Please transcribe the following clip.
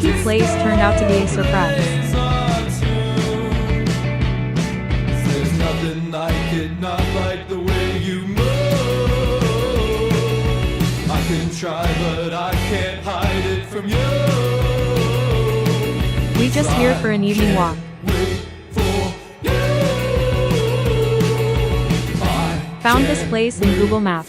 low-key place turned out to be a surprise. There's nothing like it, not like the way you move. I can try, but I can't hide it from you. We just here for an evening walk. Found this place in Google Maps.